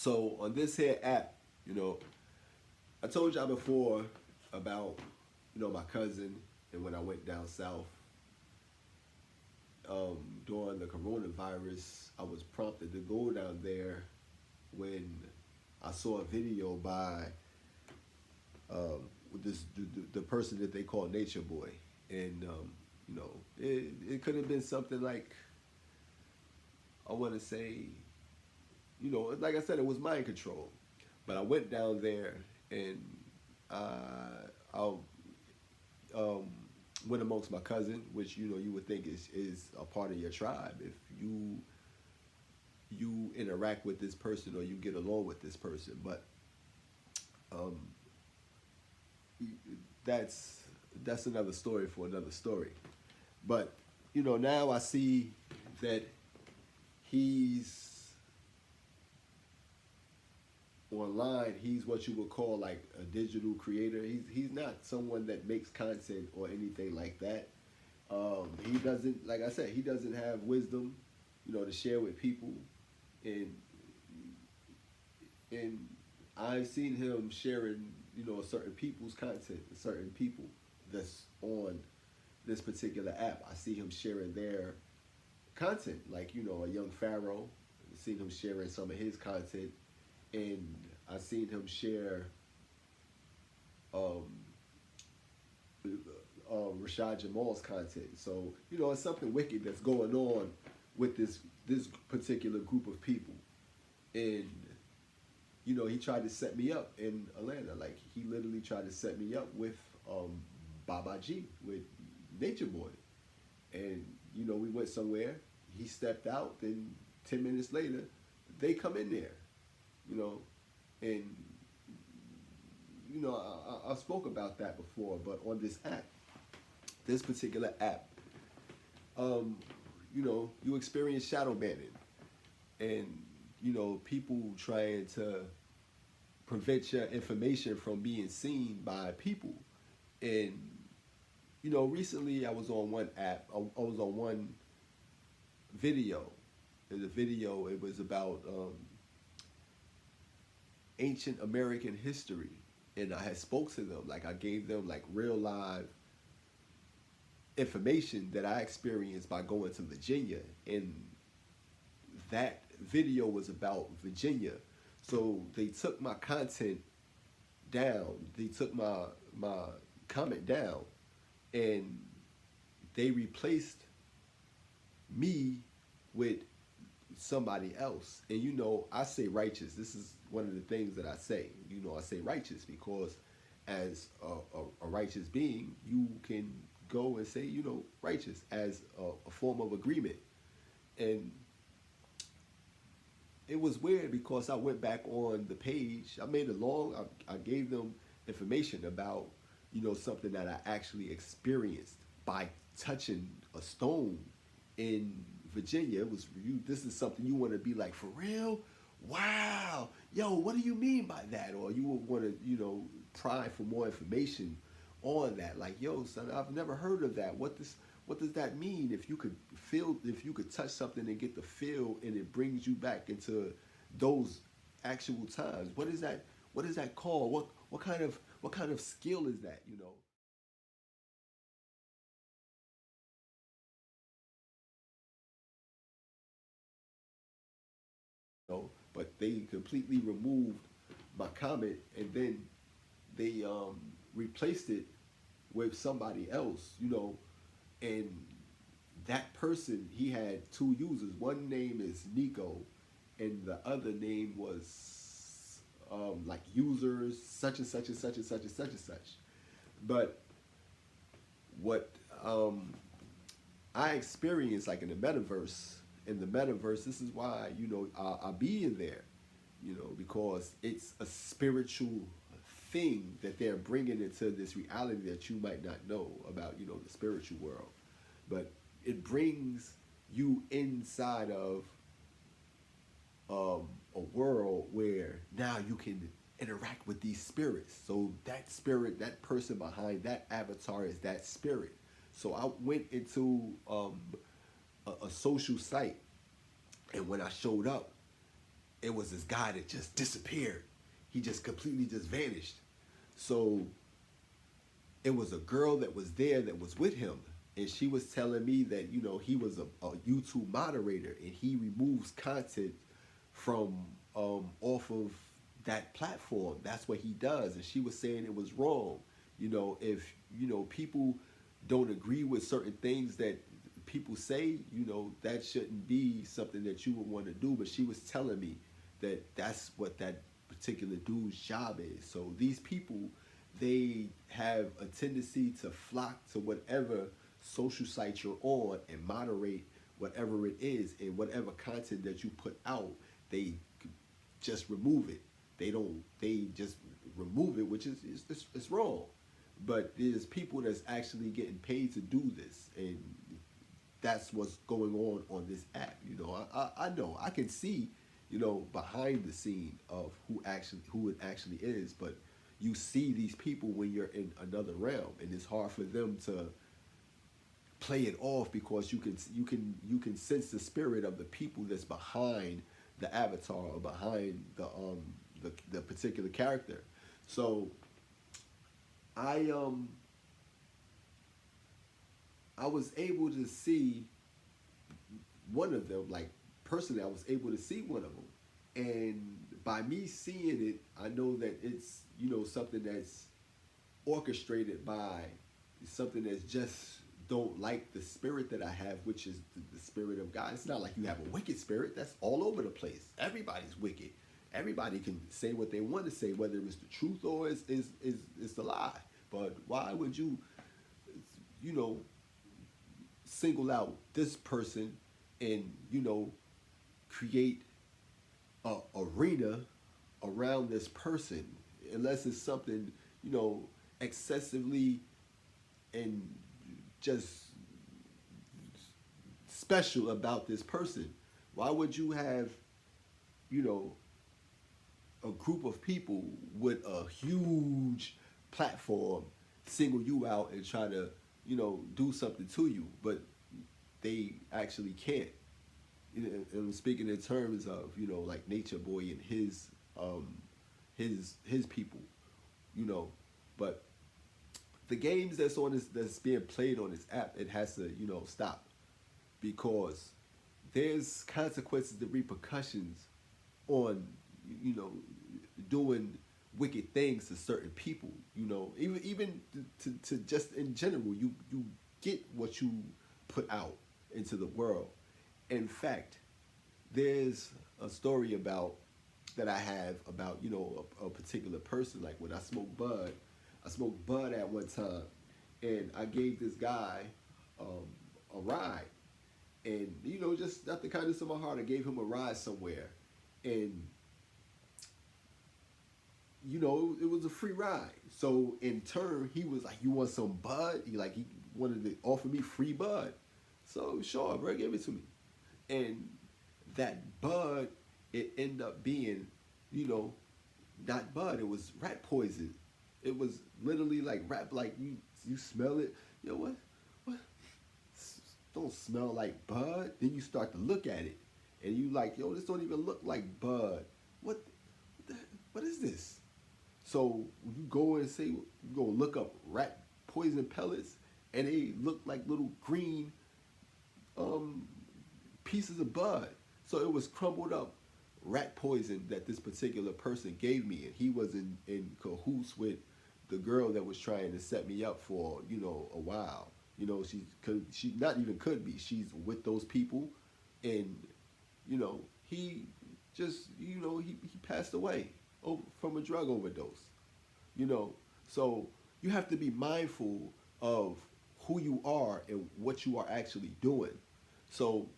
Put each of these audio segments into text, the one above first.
So on this here app, you know, I told y'all before about my cousin, and when I went down south during the coronavirus, I was prompted to go down there when I saw a video by this the person that they call Nature Boy, and it could have been something like, I want to say, like I said, it was mind control. But I went down there and I um, went amongst my cousin, which you would think is a part of your tribe if you interact with this person or you get along with this person. But um, that's that's another story for another story. But now I see that he's online. He's what you would call like a digital creator. He's not someone that makes content or anything like that. He doesn't, like I said, he doesn't have wisdom, to share with people, and and I've seen him sharing, certain people's content, certain people that's on this particular app. I see him sharing their content, like a young Pharaoh. I've seen him sharing some of his content, and I've seen him share um, Rashad Jamal's content. So it's something wicked that's going on with this particular group of people, and he tried to set me up in Atlanta. Like he literally tried to set me up with Baba G, with Nature Boy, and we went somewhere. He stepped out. Then 10 minutes later, they come in there, you know, and I spoke about that before. But on this app, this particular app, um, you experience shadow banning, and people trying to prevent your information from being seen by people. And recently I was on one app. I was on one video. In the video, it was about ancient American history, and I had spoke to them. Like I gave them like real live information that I experienced by going to Virginia, and that video was about Virginia. So they took my content down. They took my comment down, and they replaced me with somebody else. And I say righteous. This is one of the things that I say. I say righteous because as a righteous being, you can go and say, righteous as a form of agreement. And it was weird because I went back on the page. I made it long. I gave them information about, something that I actually experienced by touching a stone in Virginia. It was you. This is something you want to be like, for real? Wow. Yo, what do you mean by that? Or you would want to, pry for more information on that. Like, yo, son, I've never heard of that. What does that mean? If you could touch something and get the feel, and it brings you back into those actual times. What is that? What is that called? What kind of skill is that? But they completely removed my comment, and then they replaced it with somebody else. And that person, he had two users. One name is Nico, and the other name was like users such and such and such and such and such and such. But what I experienced, like in the metaverse, this is why I be in there, because it's a spiritual thing that they're bringing into this reality that you might not know about, the spiritual world. But it brings you inside of a world where now you can interact with these spirits. So that spirit, that person behind that avatar is that spirit. So I went into a social site, and when I showed up, it was this guy that just disappeared. He just completely just vanished. So it was a girl that was there that was with him, and she was telling me that he was a YouTube moderator and he removes content from off of that platform. That's what he does, and she was saying it was wrong. If people don't agree with certain things that people say, that shouldn't be something that you would want to do. But she was telling me that that's what that particular dude's job is. So these people, they have a tendency to flock to whatever social site you're on and moderate whatever it is, and whatever content that you put out, they just remove it. They just remove it, which is it's wrong. But there's people that's actually getting paid to do this, and that's what's going on this app. I know I can see behind the scene of who it actually is, but you see these people when you're in another realm, and it's hard for them to play it off because you can sense the spirit of the people that's behind the avatar or behind the particular character. So I I was able to see one of them, like personally I was able to see one of them, and by me seeing it, I know that it's something that's orchestrated by something that's just don't like the spirit that I have, which is the spirit of God. It's not like you have a wicked spirit. That's all over the place. Everybody's wicked. Everybody can say what they want to say, whether it's the truth or it's the lie. But why would you know, single out this person and create a arena around this person, unless it's something excessively and just special about this person? Why would you have you know a group of people with a huge platform single you out and try to do something to you, but they actually can't? And I'm speaking in terms of like Nature Boy and his people, you know. But the games that's being played on this app, it has to stop, because there's consequences and repercussions on you know doing wicked things to certain people. Even to just in general, you get what you put out into the world. In fact, there's a story about that I have about a particular person. Like when I smoked bud at one time, and I gave this guy a ride, and just out the kindness of my heart, I gave him a ride somewhere, and it was a free ride. So in turn, he was like, "You want some bud?" He wanted to offer me free bud. So sure, bro, give it to me. And that bud, it ended up being, not bud. It was rat poison. It was literally like rat. Like you smell it. What? Don't smell like bud. Then you start to look at it, and you like, this don't even look like bud. What? What is this? So you go and say, you go look up rat poison pellets, and they look like little green um, pieces of bud. So it was crumbled up rat poison that this particular person gave me, and he was in cahoots with the girl that was trying to set me up for a while. She not even could be. She's with those people, and he just he passed away from a drug overdose. So you have to be mindful of who you are and what you are actually doing. So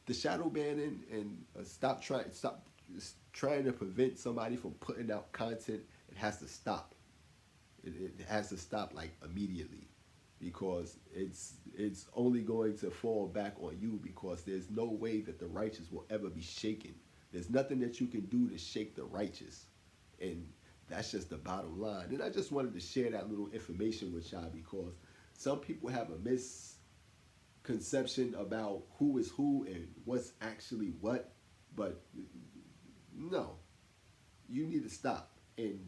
the shadow banning and stop trying to prevent somebody from putting out content. It has to stop. It has to stop like immediately, because it's only going to fall back on you, because there's no way that the righteous will ever be shaken. There's nothing that you can do to shake the righteous, and that's just the bottom line. And I just wanted to share that little information with y'all, because some people have a misconception about who is who and what's actually what. But No, you need to stop. And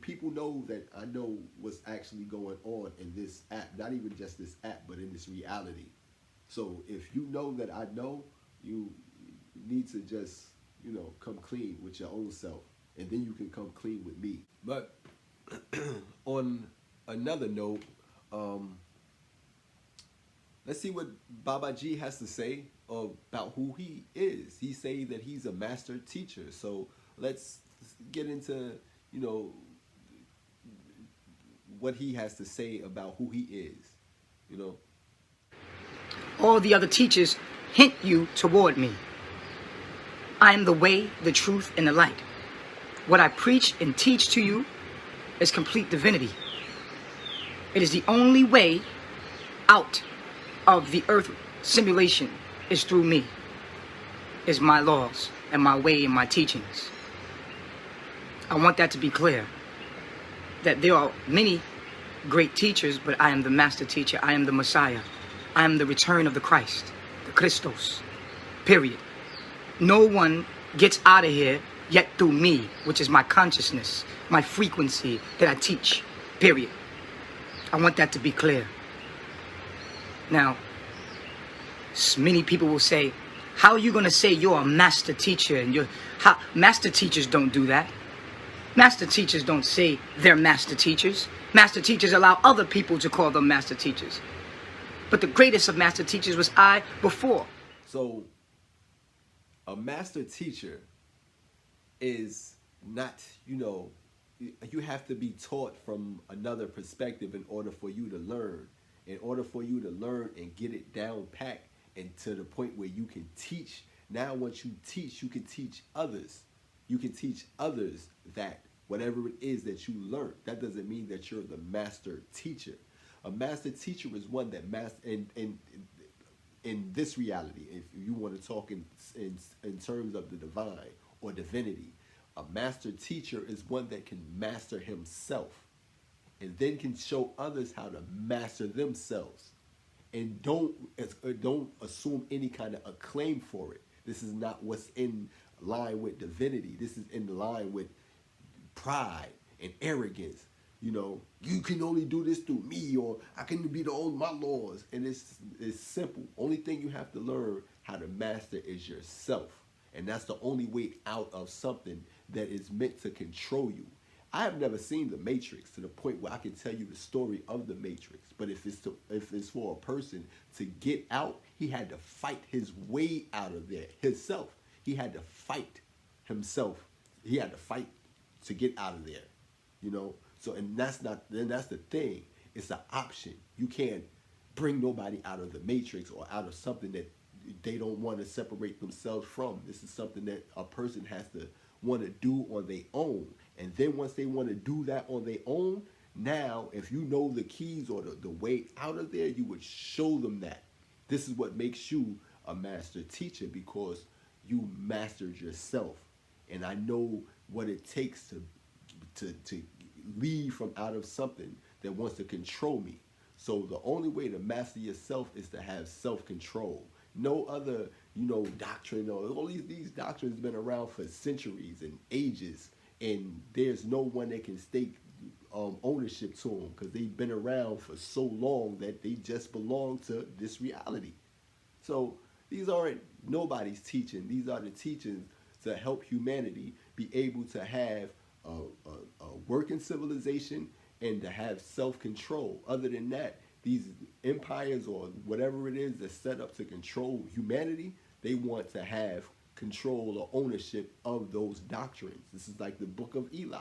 people know that I know what's actually going on in this app, not even just this app, but in this reality. So if you know that I know, you need to just, come clean with your own self. And then you can come clean with me. But on another note, um, let's see what Baba G has to say about who he is. He say that he's a master teacher. So let's get into, you know, what he has to say about who he is. You know. All the other teachers hint you toward me. I am the way, the truth, and the light. What I preach and teach to you is complete divinity. It is the only way out of the earth simulation is through me, is my laws and my way and my teachings. I want that to be clear, that there are many great teachers, but I am the master teacher. I am the Messiah. I am the return of the Christ, the Christos, period. No one gets out of here yet through me, which is my consciousness, my frequency that I teach, period. I want that to be clear. Now, many people will say, how are you going to say you're a master teacher? And master teachers don't do that. Master teachers don't say they're master teachers. Master teachers allow other people to call them master teachers. But the greatest of master teachers was I before. So, a master teacher is not, you have to be taught from another perspective in order for you to learn. In order for you to learn and get it down packed and to the point where you can teach. Now, once you teach, you can teach others. You can teach others that whatever it is that you learn, that doesn't mean that you're the master teacher. A master teacher is one that in this reality, if you want to talk in terms of the divine or divinity, a master teacher is one that can master himself and then can show others how to master themselves. And don't assume any kind of acclaim for it. This is not what's in line with divinity. This is in line with pride and arrogance. You can only do this through me, or I can be the own my laws. And it's simple. Only thing you have to learn how to master is yourself. And that's the only way out of something that is meant to control you. I have never seen the Matrix to the point where I can tell you the story of the Matrix. But if it's for a person to get out, he had to fight his way out of there himself. He had to fight himself. He had to fight to get out of there. So and that's the thing. It's an option. You can't bring nobody out of the Matrix or out of something that they don't want to separate themselves from. This is something that a person has to want to do on their own. And then once they want to do that on their own, now if you know the keys or the way out of there, you would show them that. This is what makes you a master teacher, because you mastered yourself. And I know what it takes to leave from out of something that wants to control me. So the only way to master yourself is to have self-control. No other, doctrine or all these doctrines have been around for centuries and ages, and there's no one that can stake ownership to them because they've been around for so long that they just belong to this reality. So these aren't nobody's teaching. These are the teachings to help humanity be able to have a working civilization and to have self-control. Other than that, these empires or whatever it is that's set up to control humanity, they want to have control or ownership of those doctrines. This is like the book of Eli.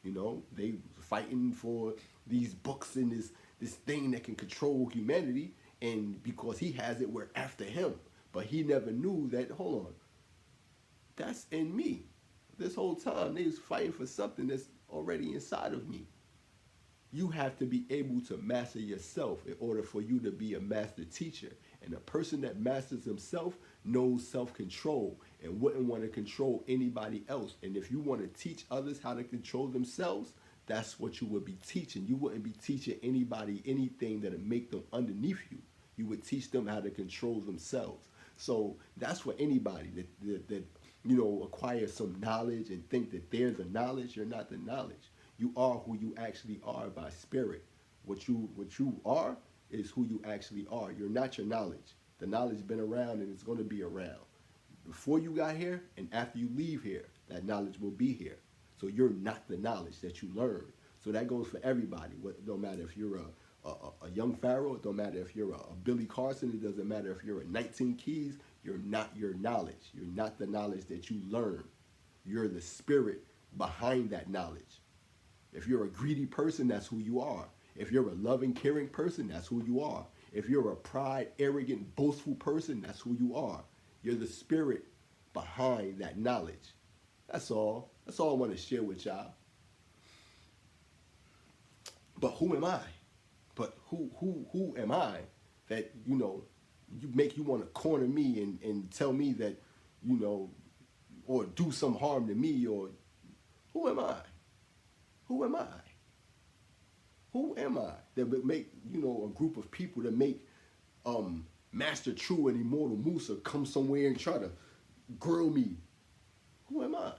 They fighting for these books and this thing that can control humanity, and because he has it, we're after him. But he never knew that, hold on, that's in me. This whole time they was fighting for something that's already inside of me. You have to be able to master yourself in order for you to be a master teacher. And a person that masters himself knows self-control and wouldn't want to control anybody else. And if you want to teach others how to control themselves, that's what you would be teaching. You wouldn't be teaching anybody anything that would make them underneath you. You would teach them how to control themselves. So that's for anybody that acquire some knowledge and think that there's a knowledge. You're not the knowledge. You are who you actually are by spirit. What you are is who you actually are. You're not your knowledge. The knowledge has been around and it's going to be around. Before you got here and after you leave here, that knowledge will be here. So you're not the knowledge that you learn. So that goes for everybody. It don't matter if you're a young Pharaoh. It don't matter if you're a Billy Carson. It doesn't matter if you're a 19 Keys. You're not your knowledge. You're not the knowledge that you learn. You're the spirit behind that knowledge. If you're a greedy person, that's who you are. If you're a loving, caring person, that's who you are. If you're a pride, arrogant, boastful person, that's who you are. You're the spirit behind that knowledge. That's all. That's all I want to share with y'all. But who am I? But who am I that, you want to corner me and tell me that, or do some harm to me, or who am I? Who am I? Who am I that would make, a group of people that make Master True and Immortal Musa come somewhere and try to grill me? Who am I?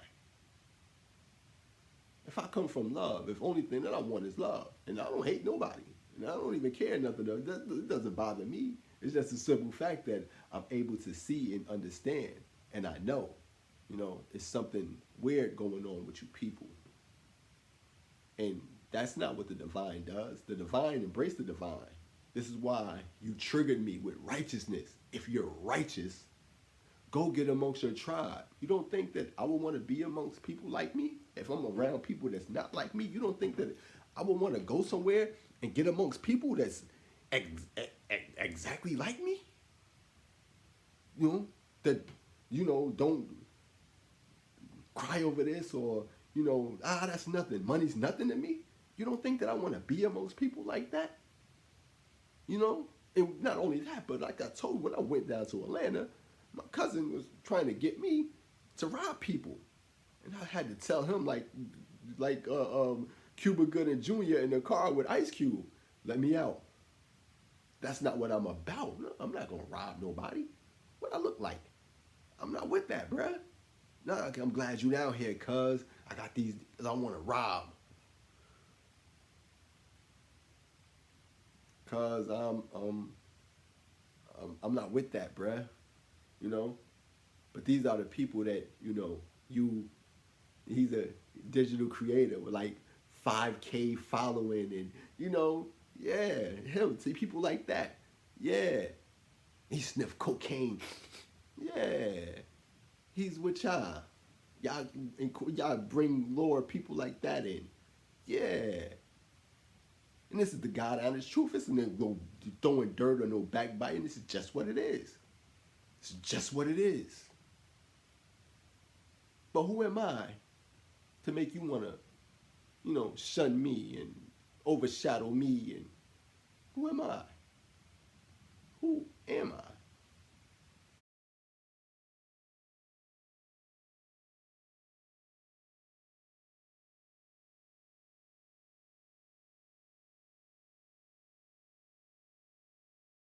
If I come from love, if only thing that I want is love, and I don't hate nobody, and I don't even care nothing, it doesn't bother me. It's just a simple fact that I'm able to see and understand, and I know, it's something weird going on with you people. And that's not what the divine does. The divine embrace the divine. This is why you triggered me with righteousness. If you're righteous, go get amongst your tribe. You don't think that I would want to be amongst people like me? If I'm around people that's not like me, you don't think that I would want to go somewhere and get amongst people that's exactly like me? That, don't cry over this, or, that's nothing. Money's nothing to me. You don't think that I want to be amongst people like that? And not only that, but like I told, when I went down to Atlanta, my cousin was trying to get me to rob people. And I had to tell him like Cuba Gooding Jr. in the car with Ice Cube, let me out. That's not what I'm about. No, I'm not going to rob nobody. What I look like? I'm not with that, bruh. No, I'm glad you down here, cuz I got these I want to rob. Cuz I'm not with that, bruh. But these are the people that, he's a digital creator with like 5K following, and yeah, him, see people like that. Yeah. He sniffed cocaine. Yeah. He's with y'all. Y'all bring lower people like that in. Yeah. And this is the God honest truth. This isn't no throwing dirt or no backbiting. This is just what it is. It's just what it is. But who am I to make you want to, shun me and overshadow me? And who am I? Who am I?